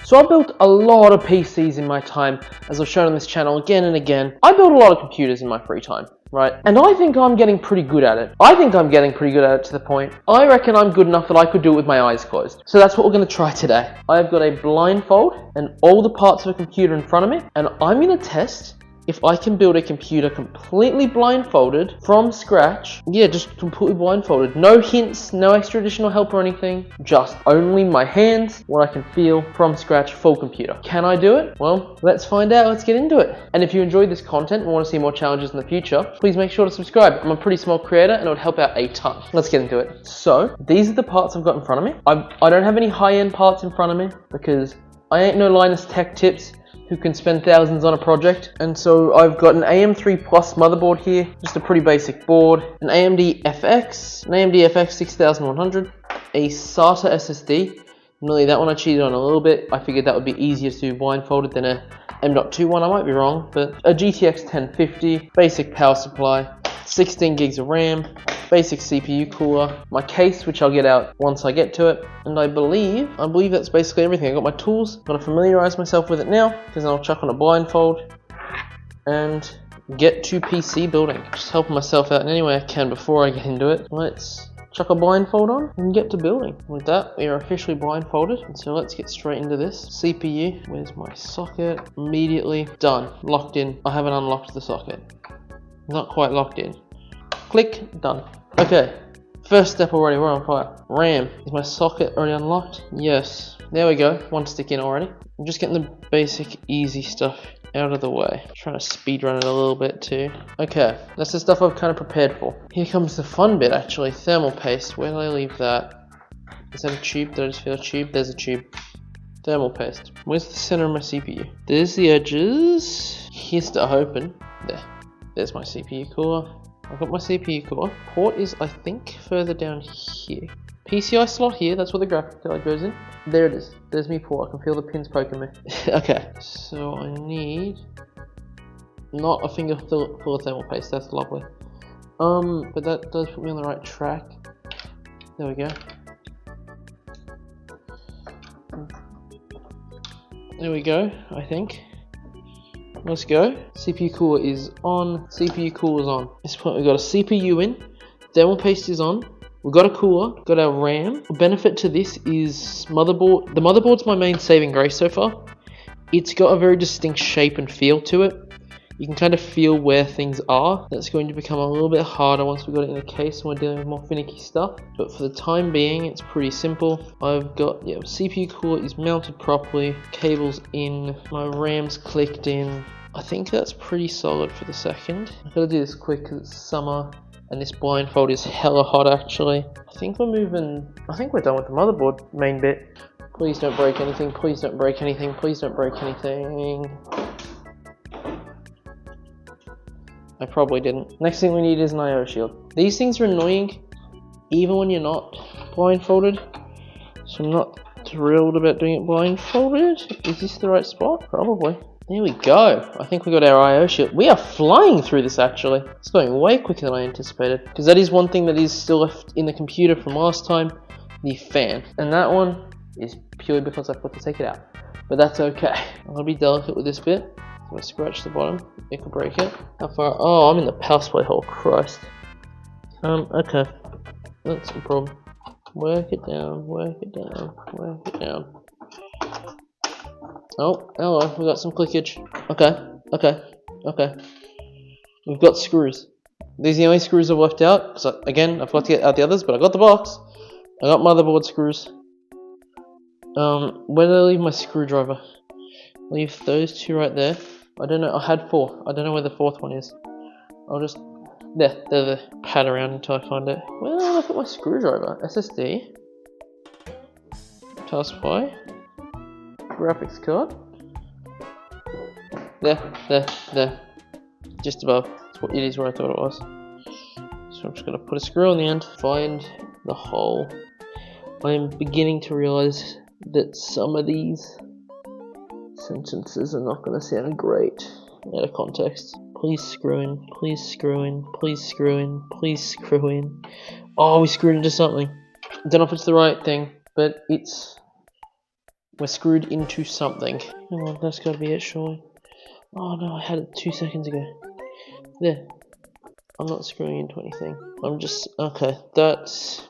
So I built a lot of PCs in my time, as I've shown on this channel again and again. I build a lot of computers in my free time, right? And I think I'm getting pretty good at it. I think I'm getting pretty good at it to the point I reckon I'm good enough that I could do it with my eyes closed. So that's what we're going to try today. I've got a blindfold and all the parts of a computer in front of me, and I'm going to test if I can build a computer completely blindfolded from scratch. Yeah, just completely blindfolded. No hints, no extra additional help or anything. Just only my hands, what I can feel from scratch, full computer. Can I do it? Well, let's find out. Let's get into it. And if you enjoyed this content and want to see more challenges in the future, please make sure to subscribe. I'm a pretty small creator and it would help out a ton. Let's get into it. So, these are the parts I've got in front of me. I don't have any high-end parts in front of me because I ain't no Linus Tech Tips who can spend thousands on a project. And so I've got an AM3 Plus motherboard here, just a pretty basic board, an AMD FX 6100, a SATA SSD. Really, that one I cheated on a little bit. I figured that would be easier to do blindfolded than a M.2 one. I might be wrong, but a GTX 1050, basic power supply, 16 gigs of RAM, basic CPU cooler, my case, which I'll get out once I get to it, and I believe that's basically everything. I got my tools, gotta familiarize myself with it now, because then I'll chuck on a blindfold and get to PC building. Just helping myself out in any way I can before I get into it. Let's chuck a blindfold on and get to building. With that, we are officially blindfolded, and so let's get straight into this. CPU, where's my socket? Immediately done, locked in. I haven't unlocked the socket. Not quite locked in. Click, done. Okay, first step already, we're on fire. RAM, is my socket already unlocked? Yes, there we go, one stick in already. I'm just getting the basic easy stuff out of the way. Trying to speed run it a little bit too. Okay, that's the stuff I've kind of prepared for. Here comes the fun bit actually, thermal paste. Where did I leave that? Is that a tube? Did I just feel a tube? There's a tube. Thermal paste. Where's the center of my CPU? There's the edges. Here's the open. There. There's my CPU cooler. I've got my CPU cooler. Port is, I think, further down here. PCI slot here, that's where the graphic card goes in. There it is. There's me port. I can feel the pins poking me. Okay, so I need not a finger full of thermal paste. That's lovely. But that does put me on the right track. There we go. There we go, I think. Let's go. CPU cooler is on. CPU cooler is on. At this point, we've got a CPU in. Thermal paste is on. We've got a cooler. Got our RAM. The benefit to this is motherboard. The motherboard's my main saving grace so far. It's got a very distinct shape and feel to it. You can kind of feel where things are. That's going to become a little bit harder once we've got it in a case and we're dealing with more finicky stuff. But for the time being, it's pretty simple. I've got, CPU cooler is mounted properly. Cables in. My RAM's clicked in. I think that's pretty solid for the second. I've got to do this quick because it's summer and this blindfold is hella hot actually. I think we're done with the motherboard main bit. Please don't break anything, please don't break anything, please don't break anything. I probably didn't. Next thing we need is an IO shield. These things are annoying even when you're not blindfolded. So I'm not thrilled about doing it blindfolded. Is this the right spot? Probably. There we go. I think we got our IO shield. We are flying through this actually. It's going way quicker than I anticipated. Because that is one thing that is still left in the computer from last time. The fan. And that one is purely because I forgot to take it out. But that's okay. I'm going to be delicate with this bit. I'm going to scratch the bottom. It could break it. How far? Oh, I'm in the power supply hole. Christ. Okay. That's no problem. Work it down, work it down, work it down. Oh, hello, we got some clickage. Okay. We've got screws. These are the only screws I've left out, because again, I forgot to get out the others, but I got the box. I got motherboard screws. Where did I leave my screwdriver? Leave those two right there. I don't know, I had 4. I don't know where the 4th one is. I'll just, they're the pad around until I find it. Where did I put my screwdriver? SSD. Power supply. Graphics card. There. Just above. It is where I thought it was. So I'm just going to put a screw on the end, find the hole. I am beginning to realize that some of these sentences are not going to sound great out of context. Please screw in, please screw in, please screw in, please screw in. Oh, we screwed into something. I don't know if it's the right thing, but it's We're screwed into something. Come on, that's gotta be it, surely. Oh no, I had it 2 seconds ago. There. I'm not screwing into anything. I'm just... Okay, that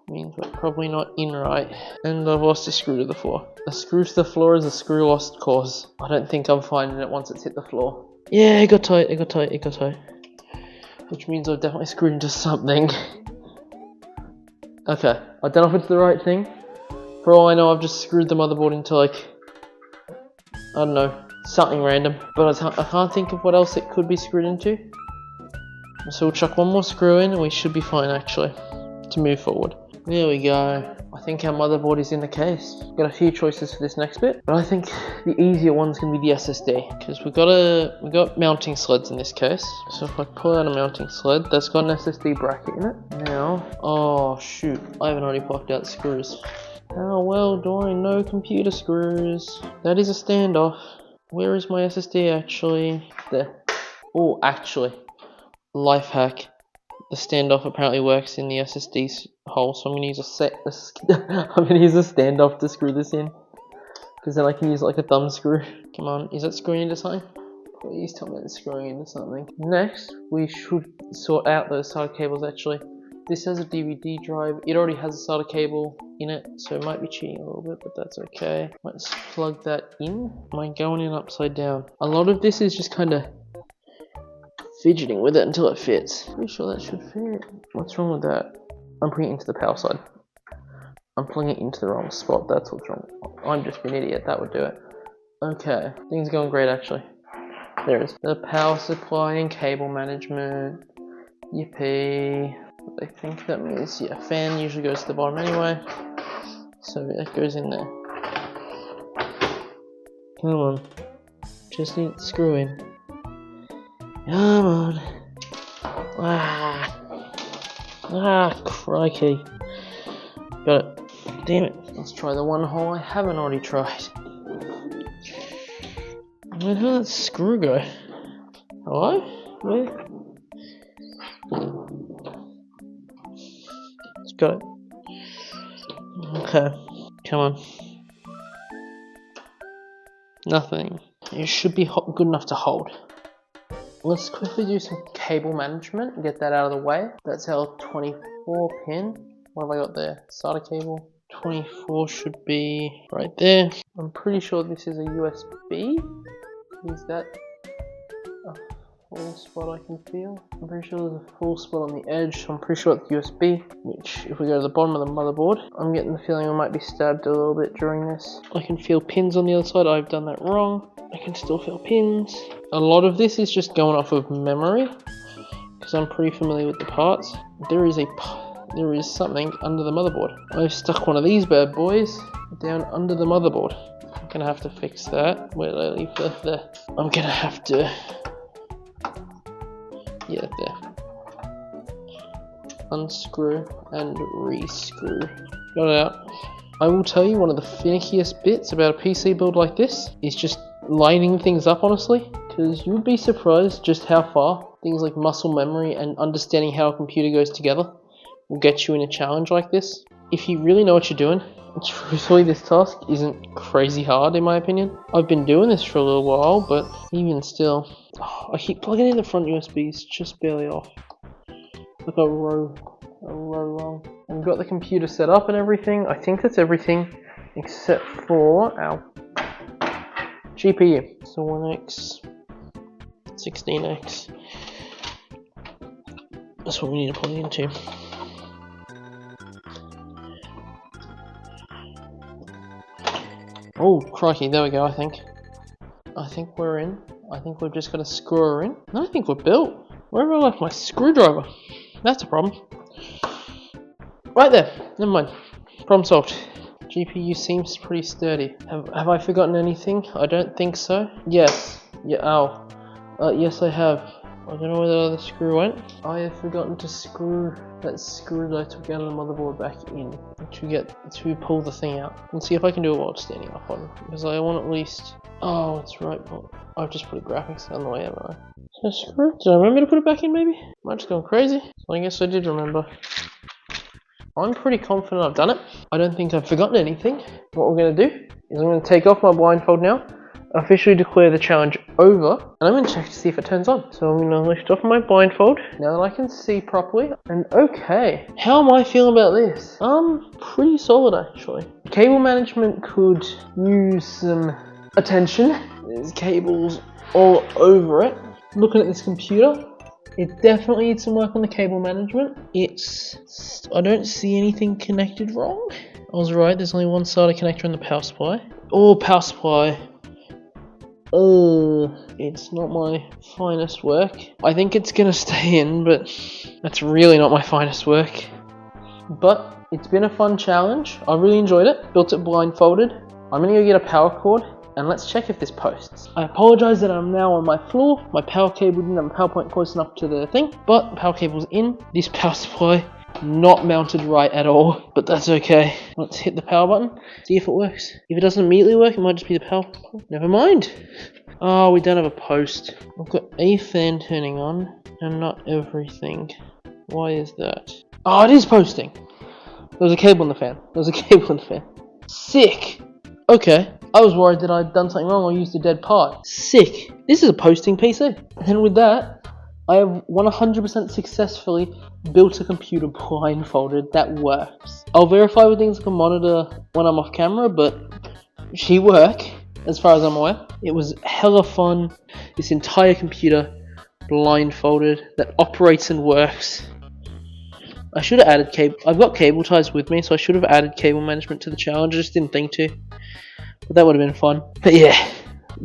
means we're probably not in right. And I've lost a screw to the floor. A screw to the floor is a screw lost cause. I don't think I'm finding it once it's hit the floor. Yeah, it got tight, it got tight, it got tight. Which means I've definitely screwed into something. Okay, I don't know if it's the right thing. For all I know, I've just screwed the motherboard into like... I don't know, something random. But I can't think of what else it could be screwed into. So we'll chuck one more screw in and we should be fine actually, to move forward. There we go. I think our motherboard is in the case. Got a few choices for this next bit, but I think the easier one's gonna be the SSD, because we got mounting sleds in this case. So if I pull out a mounting sled, that's got an SSD bracket in it. Now, oh shoot, I haven't already plucked out the screws. How well do I know computer screws? That is a standoff. Where is my SSD actually? There. Oh, actually. Life hack. The standoff apparently works in the SSD hole, so I'm gonna use I'm gonna use a standoff to screw this in, because then I can use like a thumb screw. Come on, is that screwing into something? Please tell me it's screwing into something. Next, we should sort out those SATA cables. Actually, this has a DVD drive. It already has a SATA cable in it, so it might be cheating a little bit, but that's okay. Let's plug that in. Am I going in upside down? A lot of this is just kind of fidgeting with it until it fits. Pretty sure that should fit. What's wrong with that? I'm putting it into the power side. I'm plugging it into the wrong spot. That's what's wrong. I'm just an idiot. That would do it. Okay. Things are going great actually. There it is. The power supply and cable management. Yippee. I think that means, yeah, fan usually goes to the bottom anyway. So that goes in there. Come on. Just need to screw in. Come on. Crikey. Got it. Damn it. Let's try the one hole I haven't already tried. Where did that screw go? Hello? Where? Got it. Okay. Come on. Nothing. It should be good enough to hold. Let's quickly do some cable management and get that out of the way. That's our 24 pin. What have I got there? SATA cable. 24 should be right there. I'm pretty sure this is a USB. Is that a full spot I can feel? I'm pretty sure there's a full spot on the edge. So I'm pretty sure it's USB, which if we go to the bottom of the motherboard, I'm getting the feeling I might be stabbed a little bit during this. I can feel pins on the other side. I've done that wrong. I can still feel pins. A lot of this is just going off of memory, because I'm pretty familiar with the parts. There is something under the motherboard. I've stuck one of these bad boys down under the motherboard. I'm gonna have to fix that. Where did I leave that there? I'm gonna have to... Yeah, there. Unscrew and re-screw. Got it out. I will tell you, one of the finickiest bits about a PC build like this is just lining things up, honestly, because you would be surprised just how far things like muscle memory and understanding how a computer goes together will get you in a challenge like this. If you really know what you're doing, truthfully this task isn't crazy hard in my opinion. I've been doing this for a little while, but even still, I keep plugging in the front USBs just barely off. Like a row long. And we've got the computer set up and everything. I think that's everything except for our GPU. So 1X, 16X. That's what we need to plug into. Oh, crikey, there we go, I think we're in. I think we've just got to screw her in. No, I think we're built. Where have I left my screwdriver? That's a problem. Right there, never mind. Problem solved. GPU seems pretty sturdy. Have I forgotten anything? I don't think so. Yes. Yeah, ow. Yes, I have. I don't know where the other screw went. I have forgotten to screw that screw that I took out of the motherboard back in to pull the thing out. Let's see if I can do it while standing up on it, because I want at least... Oh, it's right. I've just put a graphics on the way, haven't I? So screw? Did I remember to put it back in maybe? Am I just going crazy? So I guess I did remember. I'm pretty confident I've done it. I don't think I've forgotten anything. What we're going to do is I'm going to take off my blindfold now, officially declare the challenge over, and I'm going to check to see if it turns on. So I'm going to lift off my blindfold now that I can see properly. And okay, how am I feeling about this? Pretty solid actually. Cable management could use some attention. There's cables all over it. Looking at this computer, it definitely needs some work on the cable management. I don't see anything connected wrong. I was right, there's only one SATA connector in the power supply. Oh, power supply. Oh, it's not my finest work. I think it's gonna stay in, but that's really not my finest work. But it's been a fun challenge. I really enjoyed it. Built it blindfolded. I'm gonna go get a power cord and let's check if this posts. I apologize that I'm now on my floor. My power cable didn't have a power point close enough to the thing, but the power cable's in. This power supply not mounted right at all, but that's okay. Let's hit the power button, see if it works. If it doesn't immediately work, it might just be the power. Never mind. Oh, we don't have a post. I've got a fan turning on and not everything. Why is that? Oh, it is posting. There was a cable in the fan. Sick. Okay. I was worried that I'd done something wrong or used a dead part. Sick. This is a posting PC. And with that, I have 100% successfully built a computer blindfolded that works. I'll verify with things like a monitor when I'm off camera, but she work as far as I'm aware. It was hella fun. This entire computer blindfolded that operates and works. I should have added cable. I've got cable ties with me, so I should have added cable management to the challenge. I just didn't think to. But that would have been fun. But yeah,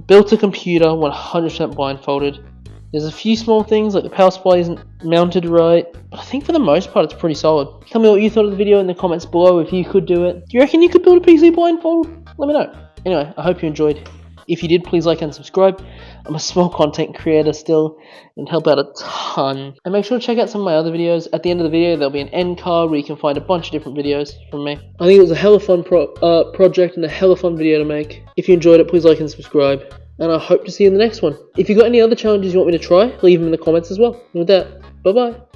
built a computer 100% blindfolded. There's a few small things like the power supply isn't mounted right, but I think for the most part it's pretty solid. Tell me what you thought of the video in the comments below if you could do it. Do you reckon you could build a PC blindfold? Let me know. Anyway, I hope you enjoyed. If you did, please like and subscribe. I'm a small content creator still and help out a ton. And make sure to check out some of my other videos. At the end of the video, there'll be an end card where you can find a bunch of different videos from me. I think it was a hella fun project and a hella fun video to make. If you enjoyed it, please like and subscribe. And I hope to see you in the next one. If you've got any other challenges you want me to try, leave them in the comments as well. And with that, bye-bye.